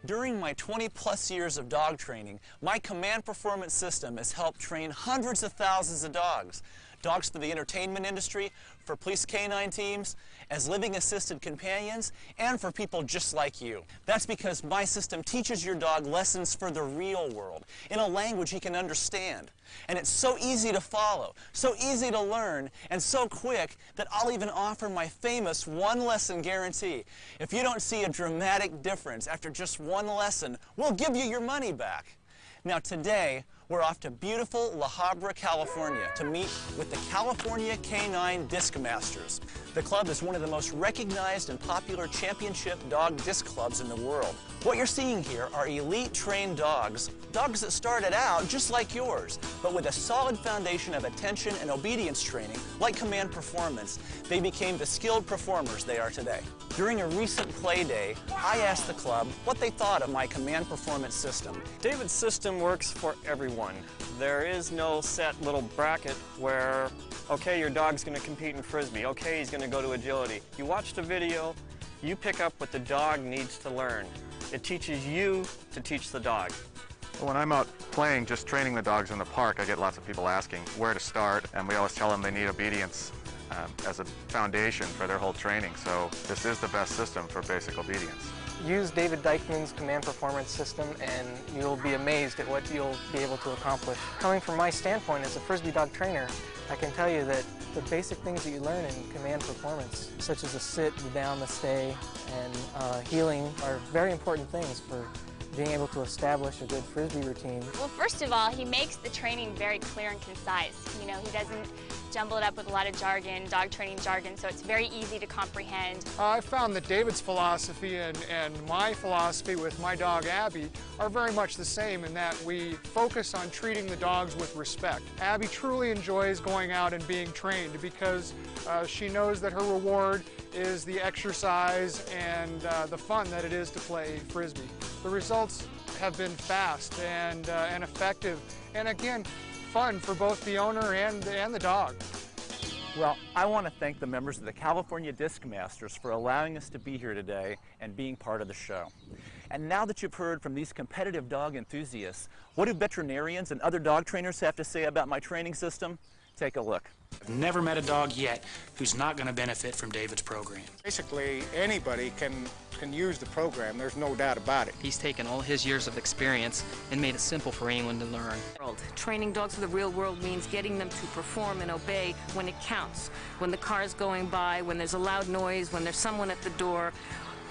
During my 20-plus years of dog training, my Command Performance system has helped train hundreds of thousands of dogs. Dogs for the entertainment industry, for police canine teams, as living assisted companions, and for people just like you. That's because my system teaches your dog lessons for the real world, in a language he can understand. And it's so easy to follow, so easy to learn, and so quick that I'll even offer my famous one-lesson guarantee. If you don't see a dramatic difference after just one lesson, we'll give you your money back. Now today, we're off to beautiful La Habra, California to meet with the California Canine Disc Masters. The club is one of the most recognized and popular championship dog disc clubs in the world. What you're seeing here are elite trained dogs, dogs that started out just like yours, but with a solid foundation of attention and obedience training, like Command Performance, they became the skilled performers they are today. During a recent play day, I asked the club what they thought of my Command Performance system. David's system works for everyone. There is no set little bracket where, okay, your dog's going to compete in Frisbee, okay, he's going to go to agility. You watch the video, you pick up what the dog needs to learn. It teaches you to teach the dog. When I'm out playing, just training the dogs in the park, I get lots of people asking where to start, and we always tell them they need obedience as a foundation for their whole training. So this is the best system for basic obedience. Use David Dikeman's Command Performance system and you'll be amazed at what you'll be able to accomplish. Coming from my standpoint as a Frisbee dog trainer, I can tell you that the basic things that you learn in Command Performance, such as the sit, the down, the stay, and heeling, are very important things for being able to establish a good Frisbee routine. Well, first of all, he makes the training very clear and concise. You know, he doesn't jumble it up with a lot of jargon, dog training jargon, so it's very easy to comprehend. I found that David's philosophy and my philosophy with my dog Abby are very much the same in that we focus on treating the dogs with respect. Abby truly enjoys going out and being trained because she knows that her reward is the exercise and the fun that it is to play Frisbee. The results have been fast and effective, and again, fun for both the owner and the dog. Well, I want to thank the members of the California Disc Masters for allowing us to be here today and being part of the show. And now that you've heard from these competitive dog enthusiasts, what do veterinarians and other dog trainers have to say about my training system? Take a look. I've never met a dog yet who's not going to benefit from David's program. Basically, anybody can use the program. There's no doubt about it. He's taken all his years of experience and made it simple for anyone to learn. Training dogs for the real world means getting them to perform and obey when it counts. When the car is going by, when there's a loud noise, when there's someone at the door.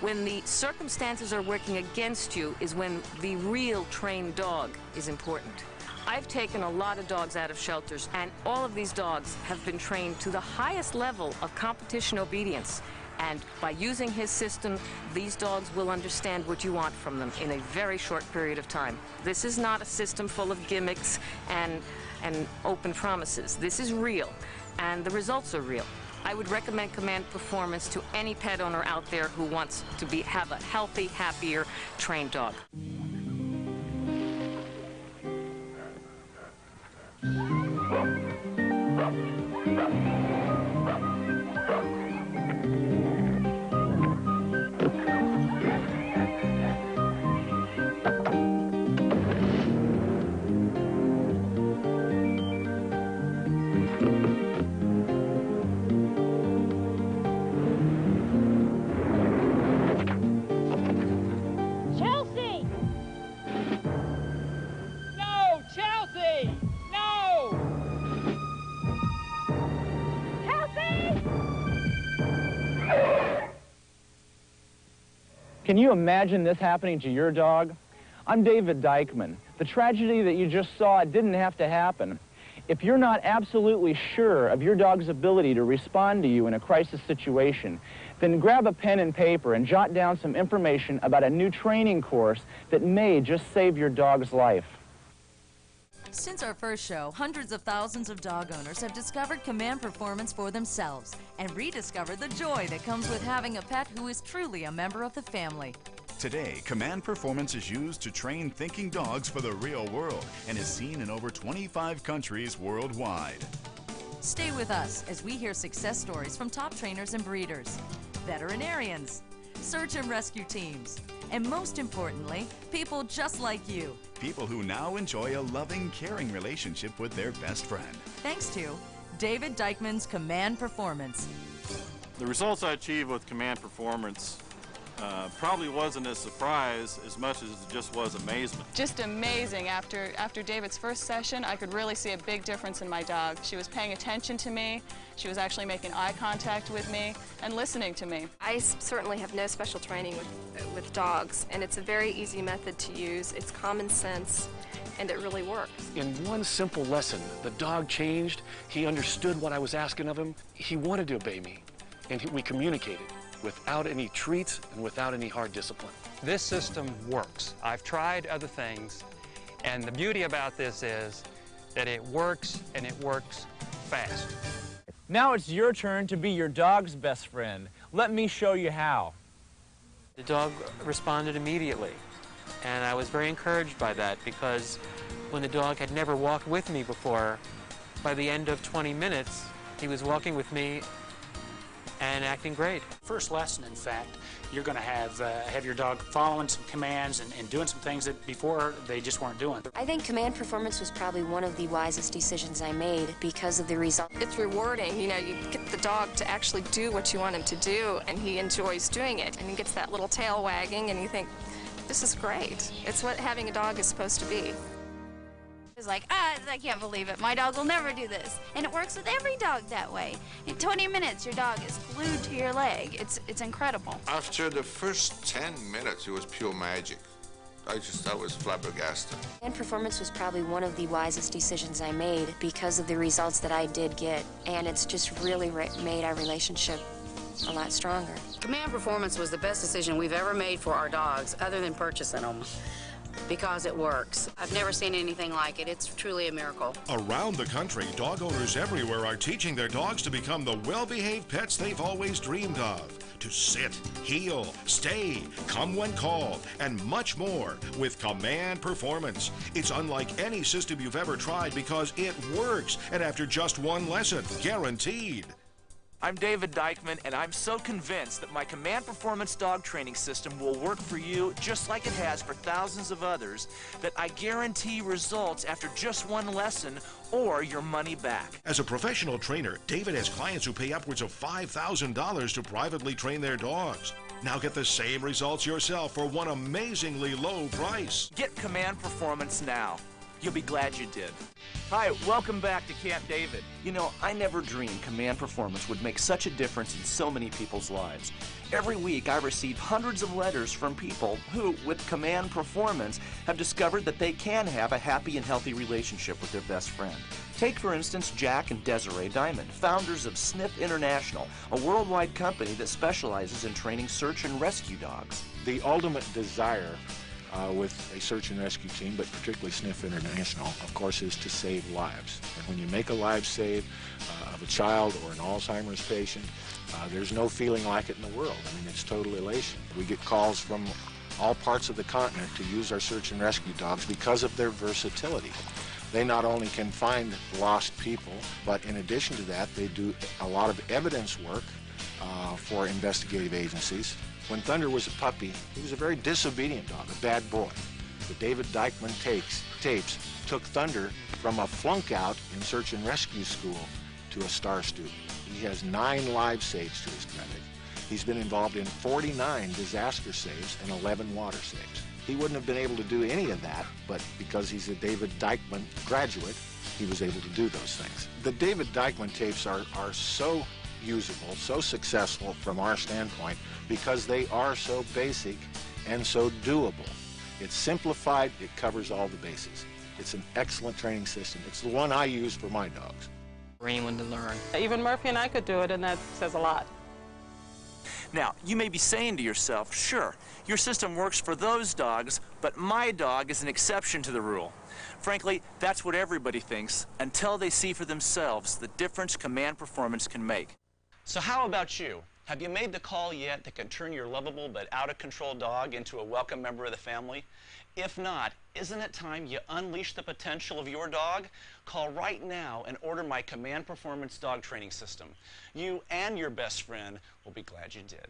When the circumstances are working against you is when the real trained dog is important. I've taken a lot of dogs out of shelters, and all of these dogs have been trained to the highest level of competition obedience. And by using his system, these dogs will understand what you want from them in a very short period of time. This is not a system full of gimmicks and open promises. This is real, and the results are real. I would recommend Command Performance to any pet owner out there who wants to have a healthy, happier, trained dog. Can you imagine this happening to your dog? I'm David Dikeman. The tragedy that you just saw didn't have to happen. If you're not absolutely sure of your dog's ability to respond to you in a crisis situation, then grab a pen and paper and jot down some information about a new training course that may just save your dog's life. Since our first show, hundreds of thousands of dog owners have discovered Command Performance for themselves and rediscovered the joy that comes with having a pet who is truly a member of the family. Today, Command Performance is used to train thinking dogs for the real world and is seen in over 25 countries worldwide. Stay with us as we hear success stories from top trainers and breeders, veterinarians, search and rescue teams, and most importantly, people just like you. People who now enjoy a loving, caring relationship with their best friend. Thanks to David Dikeman's Command Performance. The results I achieved with Command Performance probably wasn't a surprise as much as it just was amazement. Just amazing. After David's first session, I could really see a big difference in my dog. She was paying attention to me, she was actually making eye contact with me, and listening to me. I certainly have no special training with dogs, and it's a very easy method to use. It's common sense, and it really works. In one simple lesson, the dog changed. He understood what I was asking of him. He wanted to obey me, and we communicated without any treats and without any hard discipline. This system works. I've tried other things, and the beauty about this is that it works, and it works fast. Now it's your turn to be your dog's best friend. Let me show you how. The dog responded immediately, and I was very encouraged by that, because when the dog had never walked with me before, by the end of 20 minutes, he was walking with me and acting great. First lesson, in fact, you're going to have your dog following some commands and doing some things that before they just weren't doing. I think Command Performance was probably one of the wisest decisions I made because of the result. It's rewarding. You know, you get the dog to actually do what you want him to do, and he enjoys doing it, and he gets that little tail wagging, and you think, this is great. It's what having a dog is supposed to be. It's like, I can't believe it. My dog will never do this. And it works with every dog that way. In 20 minutes, your dog is glued to your leg. It's incredible. After the first 10 minutes, it was pure magic. I was flabbergasted. And Performance was probably one of the wisest decisions I made because of the results that I did get. And it's just really made our relationship a lot stronger. Command Performance was the best decision we've ever made for our dogs, other than purchasing them, because it works. I've never seen anything like it. It's truly a miracle. Around the country, dog owners everywhere are teaching their dogs to become the well-behaved pets they've always dreamed of. To sit, heel, stay, come when called, and much more with Command Performance. It's unlike any system you've ever tried because it works, and after just one lesson, guaranteed. I'm David Dikeman, and I'm so convinced that my Command Performance dog training system will work for you just like it has for thousands of others, that I guarantee results after just one lesson or your money back. As a professional trainer, David has clients who pay upwards of $5,000 to privately train their dogs. Now get the same results yourself for one amazingly low price. Get Command Performance now. You'll be glad you did. Hi, welcome back to Camp David. You know, I never dreamed Command Performance would make such a difference in so many people's lives. Every week I receive hundreds of letters from people who, with Command Performance, have discovered that they can have a happy and healthy relationship with their best friend. Take, for instance, Jack and Desiree Diamond, founders of Sniff International, a worldwide company that specializes in training search and rescue dogs. The ultimate desire with a search and rescue team, but particularly Sniff International, of course, is to save lives. And when you make a life save of a child or an Alzheimer's patient, there's no feeling like it in the world. I mean, it's total elation. We get calls from all parts of the continent to use our search and rescue dogs because of their versatility. They not only can find lost people, but in addition to that, they do a lot of evidence work for investigative agencies. When Thunder was a puppy, he was a very disobedient dog, a bad boy. The David Dikeman tapes took Thunder from a flunk out in search and rescue school to a star student. He has 9 live saves to his credit. He's been involved in 49 disaster saves and 11 water saves. He wouldn't have been able to do any of that, but because he's a David Dikeman graduate, he was able to do those things. The David Dikeman tapes are so usable, so successful from our standpoint, because they are so basic and so doable. It's simplified, it covers all the bases. It's an excellent training system. It's the one I use for my dogs. For anyone to learn. Even Murphy and I could do it, and that says a lot. Now, you may be saying to yourself, sure, your system works for those dogs, but my dog is an exception to the rule. Frankly, that's what everybody thinks until they see for themselves the difference Command Performance can make. So how about you? Have you made the call yet that can turn your lovable but out-of-control dog into a welcome member of the family? If not, isn't it time you unleash the potential of your dog? Call right now and order my Command Performance dog training system. You and your best friend will be glad you did.